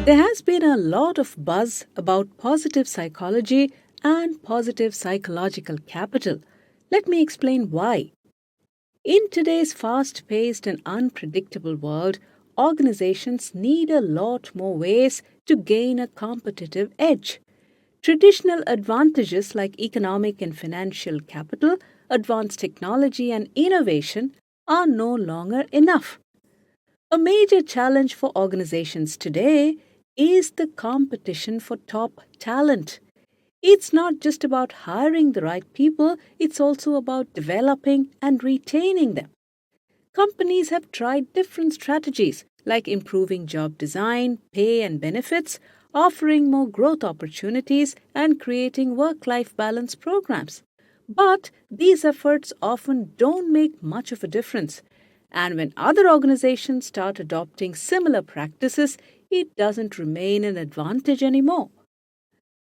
There has been a lot of buzz about positive psychology and positive psychological capital. Let me explain why. In today's fast paced and unpredictable world, organizations need a lot more ways to gain a competitive edge. Traditional advantages like economic and financial capital, advanced technology, and innovation are no longer enough. A major challenge for organizations today is the competition for top talent. It's not just about hiring the right people, it's also about developing and retaining them. Companies have tried different strategies like improving job design, pay and benefits, offering more growth opportunities, and creating work life balance programs. But these efforts often don't make much of a difference. And when other organizations start adopting similar practices, it doesn't remain an advantage anymore.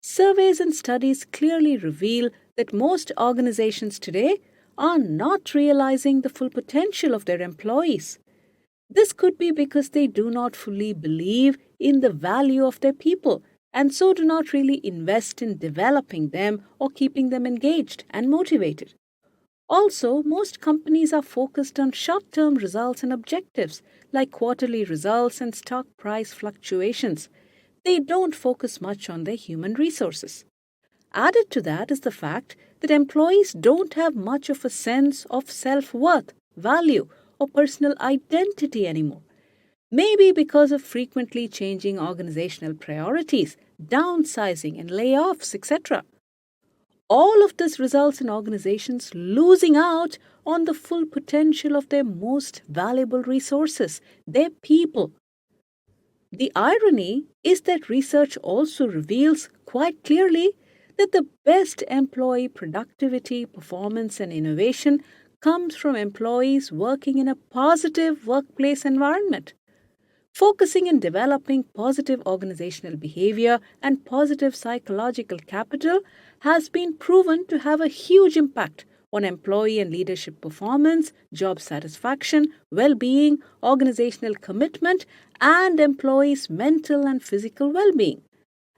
Surveys and studies clearly reveal that most organizations today are not realizing the full potential of their employees. This could be because they do not fully believe in the value of their people and so do not really invest in developing them or keeping them engaged and motivated. Also, most companies are focused on short term results and objectives like quarterly results and stock price fluctuations. They don't focus much on their human resources. Added to that is the fact that employees don't have much of a sense of self worth, value, or personal identity anymore. Maybe because of frequently changing organizational priorities, downsizing, and layoffs, etc. All of this results in organizations losing out on the full potential of their most valuable resources, their people. The irony is that research also reveals quite clearly that the best employee productivity, performance, and innovation comes from employees working in a positive workplace environment. Focusing on developing positive organizational behavior and positive psychological capital has been proven to have a huge impact on employee and leadership performance, job satisfaction, well being, organizational commitment, and employees' mental and physical well being.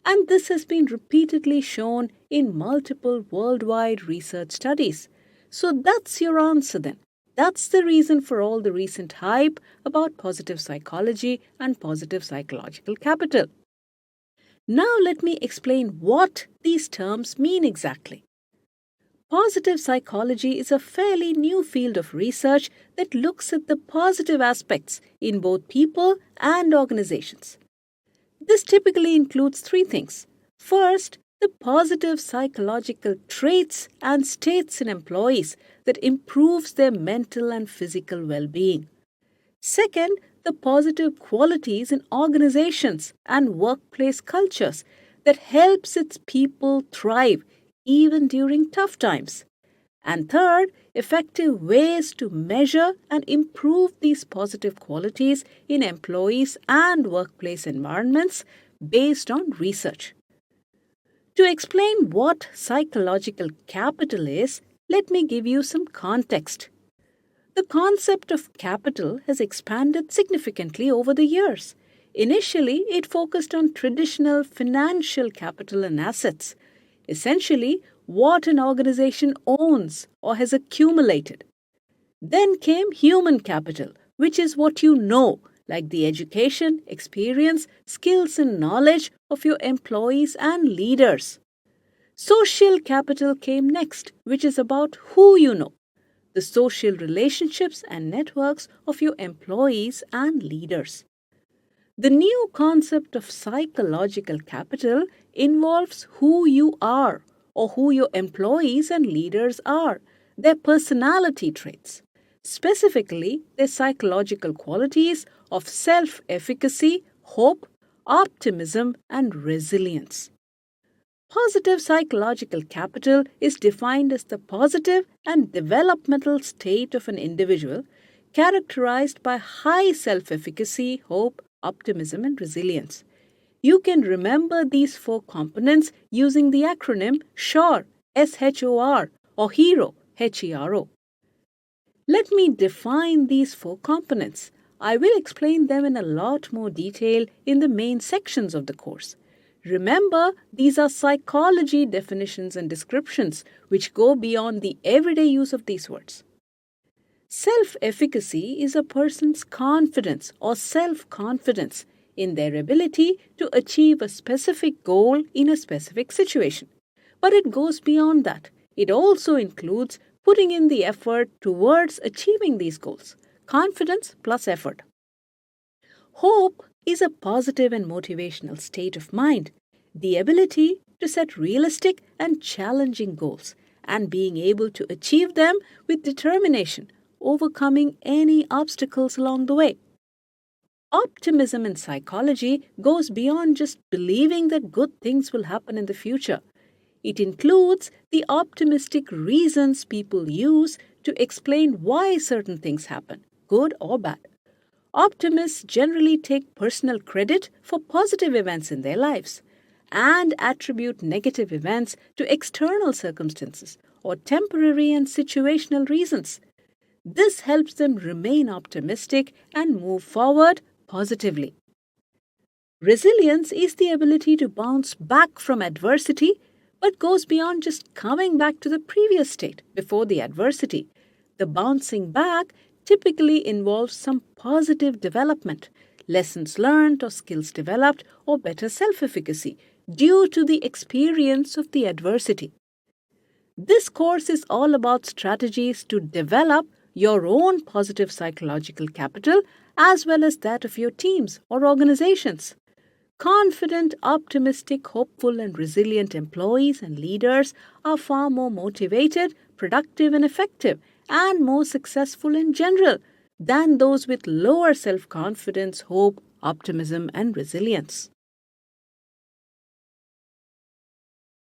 And this has been repeatedly shown in multiple worldwide research studies. So that's your answer then. That's the reason for all the recent hype about positive psychology and positive psychological capital. Now, let me explain what these terms mean exactly. Positive psychology is a fairly new field of research that looks at the positive aspects in both people and organizations. This typically includes three things. First, the positive psychological traits and states in employees that improves their mental and physical well-being. Second, the positive qualities in organizations and workplace cultures that helps its people thrive even during tough times. And third, effective ways to measure and improve these positive qualities in employees and workplace environments based on research. To explain what psychological capital is, let me give you some context. The concept of capital has expanded significantly over the years. Initially, it focused on traditional financial capital and assets, essentially what an organization owns or has accumulated. Then came human capital, which is what you know, like the education, experience, skills, and knowledge of your employees and leaders. Social capital came next, which is about who you know, the social relationships and networks of your employees and leaders. The new concept of psychological capital involves who you are or who your employees and leaders are, their personality traits, specifically their psychological qualities of self efficacy, hope, optimism, and resilience. Positive psychological capital is defined as the positive and developmental state of an individual characterized by high self efficacy, hope, optimism, and resilience. You can remember these four components using the acronym SHOR, SHOR, or HERO, HERO. Let me define these four components. I will explain them in a lot more detail in the main sections of the course. Remember, these are psychology definitions and descriptions which go beyond the everyday use of these words. Self-efficacy is a person's confidence or self-confidence in their ability to achieve a specific goal in a specific situation. But it goes beyond that. It also includes putting in the effort towards achieving these goals. Confidence plus effort. Hope is a positive and motivational state of mind, the ability to set realistic and challenging goals and being able to achieve them with determination, overcoming any obstacles along the way. Optimism in psychology goes beyond just believing that good things will happen in the future. It includes the optimistic reasons people use to explain why certain things happen, good or bad. Optimists generally take personal credit for positive events in their lives and attribute negative events to external circumstances or temporary and situational reasons. This helps them remain optimistic and move forward positively. Resilience is the ability to bounce back from adversity but goes beyond just coming back to the previous state before the adversity. The bouncing back typically involves some positive development, lessons learned or skills developed, or better self-efficacy due to the experience of the adversity. This course is all about strategies to develop your own positive psychological capital as well as that of your teams or organizations. Confident, optimistic, hopeful, and resilient employees and leaders are far more motivated, productive, and effective, and more successful in general than those with lower self confidence, hope, optimism, and resilience.